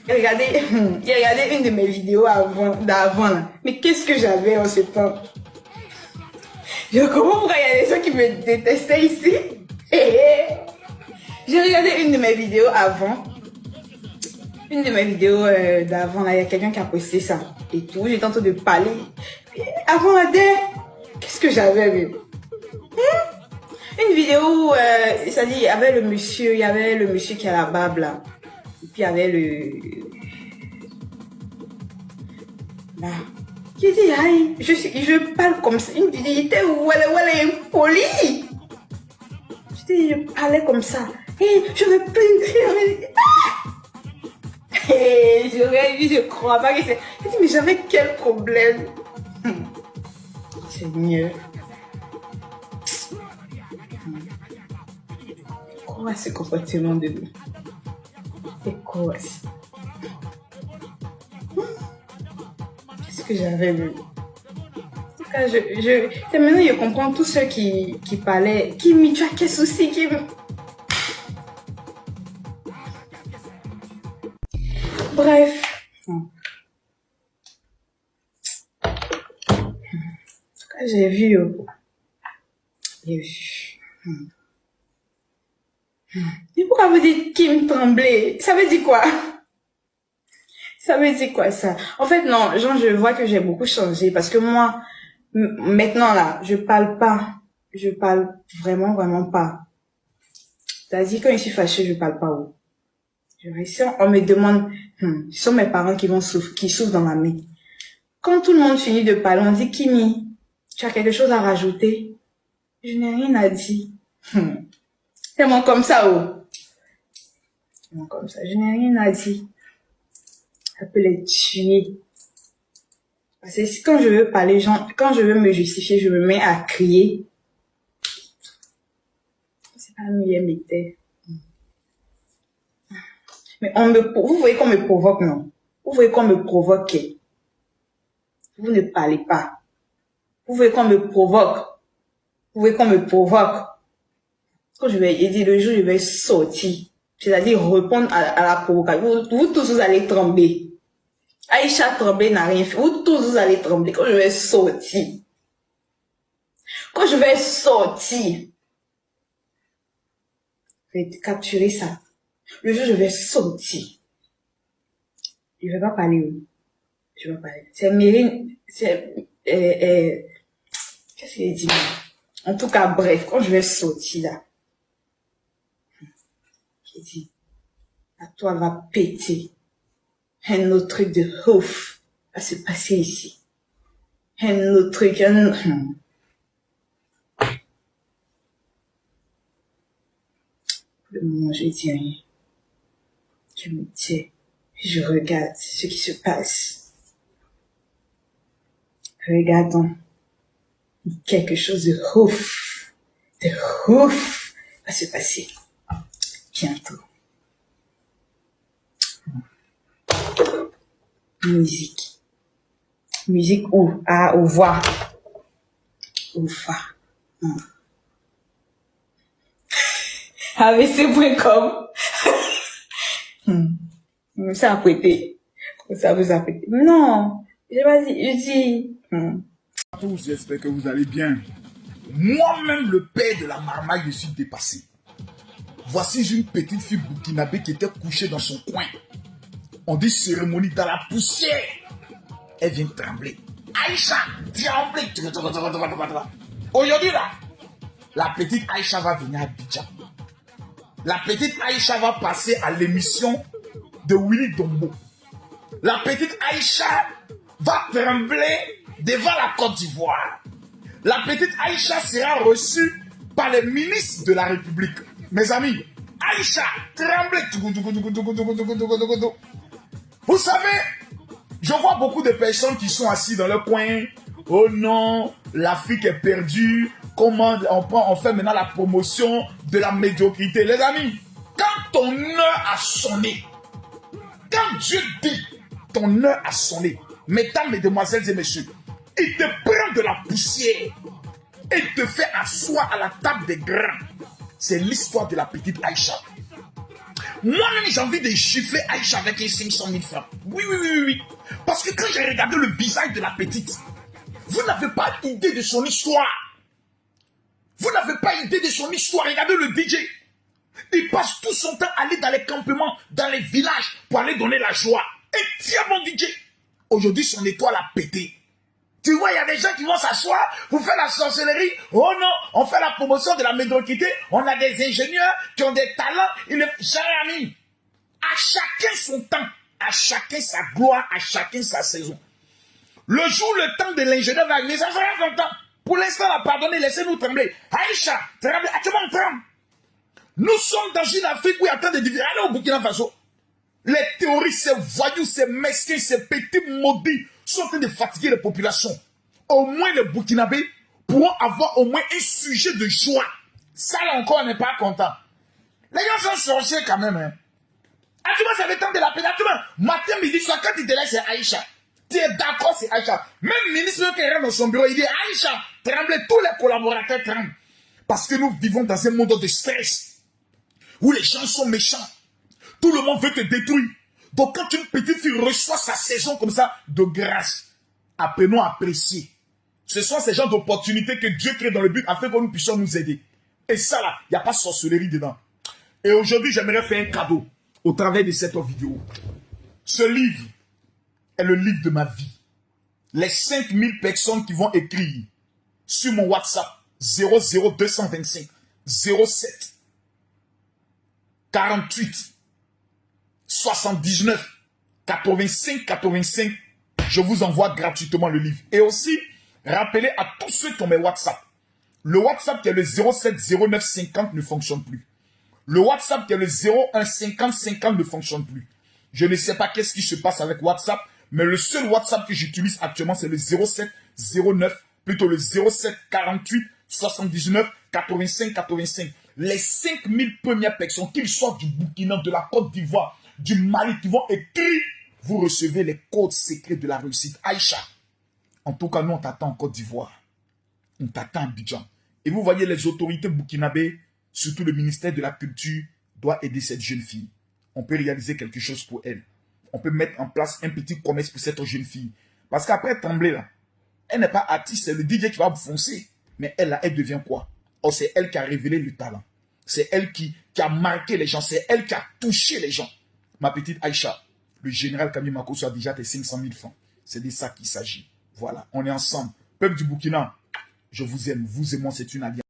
J'ai regardé une de mes vidéos d'avant là. Mais qu'est-ce que j'avais en ce temps? Je comprends pourquoi il y a des gens qui me détestaient ici. J'ai regardé une de mes vidéos avant. Une de mes vidéos d'avant, là, il y a quelqu'un qui a posté ça et tout. J'étais en train de parler. Avant la qu'est-ce que j'avais vu? Une vidéo où, c'est-à-dire, il y avait le monsieur qui a la barbe là. Et puis il y avait là. J'ai dit, aïe, je parle comme ça. Une vidéo, il était où elle est impolie. Je parlais comme ça. Et je me plains. Et j'aurais dit, je crois pas que c'est. J'ai dit, mais j'avais quel problème? Seigneur. Quoi ce comportement de nous? C'est quoi ça? Qu'est-ce que j'avais vu? En tout cas, maintenant je comprends tous ceux qui parlaient. Kimi, tu as quel souci, Kimi? Bref. En tout cas, j'ai vu. Et pourquoi vous dites Kim Tremblay? Ça veut dire quoi? Ça veut dire quoi ça? En fait, non, genre, je vois que j'ai beaucoup changé parce que moi, maintenant là, je parle pas. Je parle vraiment pas. C'est-à-dire, quand je suis fâchée, je parle pas haut. Si on me demande, ce sont mes parents qui souffrent dans ma main. Quand tout le monde finit de parler, on dit, Kimi, tu as quelque chose à rajouter? Je n'ai rien à dire. C'est moi comme ça, oh. C'est moi comme ça, je n'ai rien à dire. Ça peut les tuer. Parce que quand je veux parler, quand je veux me justifier, je me mets à crier. C'est pas la meilleure méthode. Mais vous voyez qu'on me provoque, non? Vous voyez qu'on me provoque. Vous ne parlez pas. Vous voyez qu'on me provoque. Vous voyez qu'on me provoque. Quand je vais dire le jour, je vais sortir. C'est-à-dire répondre à la provocation. Vous tous, vous allez trembler. Aïcha trembler n'a rien fait. Vous tous, vous allez trembler quand je vais sortir. Quand je vais sortir, je vais capturer ça. Le jour, je vais sortir. Je vais pas parler. Je vais pas parler. C'est Mérine, qu'est-ce qu'il dit? En tout cas, bref, quand je vais sortir là, j'ai dit, la toile va péter. Un autre truc de ouf va se passer ici. Un autre truc, Pour le moment, je dis rien. Je me tais. Je regarde ce qui se passe. Regardons. Quelque chose de ouf va se passer bientôt. Musique où? Ah, au voix. Au fa. AVC.com. Ça a prêté. Ça vous a prêté. Non. Je dis. Tous, j'espère que vous allez bien. Moi-même, le père de la marmaille, je suis dépassé. Voici une petite fille burkinabé qui était couchée dans son coin. On dit cérémonie dans la poussière. Elle vient trembler. Aïcha, trembler. Aujourd'hui là, la petite Aïcha va venir à Abidjan. La petite Aïcha va passer à l'émission de Willy Dombo. La petite Aïcha va trembler devant la Côte d'Ivoire. La petite Aïcha sera reçue par les ministres de la République. Mes amis, Aïcha tremblait. Vous savez, je vois beaucoup de personnes qui sont assises dans leur coin. Oh non, l'Afrique est perdue. Comment on fait maintenant la promotion de la médiocrité? Les amis, quand ton heure a sonné, quand Dieu dit ton heure a sonné, mesdames, mesdemoiselles et messieurs, il te prend de la poussière et te fait asseoir à la table des grands. C'est l'histoire de la petite Aïcha. Moi-même, j'ai envie de gifler Aïcha avec les 500 000 francs. Oui, oui, oui, oui, oui. Parce que quand j'ai regardé le visage de la petite, vous n'avez pas idée de son histoire. Vous n'avez pas idée de son histoire. Regardez le DJ. Il passe tout son temps à aller dans les campements, dans les villages, pour aller donner la joie. Et tiens, mon DJ. Aujourd'hui, son étoile a pété. Tu vois, il y a des gens qui vont s'asseoir pour faire la sorcellerie. Oh non, on fait la promotion de la médiocrité. On a des ingénieurs qui ont des talents. Cher ami, à chacun son temps, à chacun sa gloire, à chacun sa saison. Le jour, le temps de l'ingénieur va arriver, ça fera longtemps. Pour l'instant, la pardonner, laissez-nous trembler. Aïcha, tremblez, actuellement, tremble. Nous sommes dans une Afrique où il y a tant de divisions. Allez au Burkina Faso. Les terroristes, ces voyous, ces mesquins, ces petits maudits sont en train de fatiguer les populations. Au moins les Burkinabés pourront avoir au moins un sujet de joie. Ça là encore, on n'est pas content. Les gens sont sorciers quand même. Hein. Actuellement, ça fait tant de la peine. Actuellement, matin, midi, soir, quand il te laisse, c'est Aïcha. Tu es d'accord, c'est Aïcha. Même le ministre qui rentre dans son bureau, il dit Aïcha, tremblez, tous les collaborateurs tremblent. Parce que nous vivons dans un monde de stress, où les gens sont méchants. Tout le monde veut te détruire. Donc quand une petite fille reçoit sa saison comme ça, de grâce, apprenons à apprécier. Ce sont ces genres d'opportunités que Dieu crée dans le but afin que nous puissions nous aider. Et ça là, il n'y a pas de sorcellerie dedans. Et aujourd'hui, j'aimerais faire un cadeau au travers de cette vidéo. Ce livre est le livre de ma vie. Les 5000 personnes qui vont écrire sur mon WhatsApp 00225 07 48 79 85 85, je vous envoie gratuitement le livre. Et aussi, rappelez à tous ceux qui ont mes WhatsApp. Le WhatsApp qui est le 07 09 50 ne fonctionne plus. Le WhatsApp qui est le 01 50 50 ne fonctionne plus. Je ne sais pas qu'est-ce qui se passe avec WhatsApp, mais le seul WhatsApp que j'utilise actuellement, c'est le 07 09, plutôt le 07 48 79 85 85. Les 5000 premières personnes, qu'ils soient du Burkina, de la Côte d'Ivoire, du Mali, qui vont écrire, vous recevez les codes secrets de la réussite. Aïcha, en tout cas, nous, on t'attend en Côte d'Ivoire. On t'attend à Abidjan. Et vous voyez, les autorités burkinabées, surtout le ministère de la Culture, doit aider cette jeune fille. On peut réaliser quelque chose pour elle. On peut mettre en place un petit commerce pour cette jeune fille. Parce qu'après Tremblay, là, elle n'est pas artiste, c'est le DJ qui va vous foncer. Mais elle, là, elle devient quoi? Oh, c'est elle qui a révélé le talent. C'est elle qui a marqué les gens. C'est elle qui a touché les gens. Ma petite Aïcha, le général Camille Makosso a déjà tes 500 000 francs. C'est de ça qu'il s'agit. Voilà, on est ensemble. Peuple du Burkina, je vous aime. Vous et moi, c'est une alliance.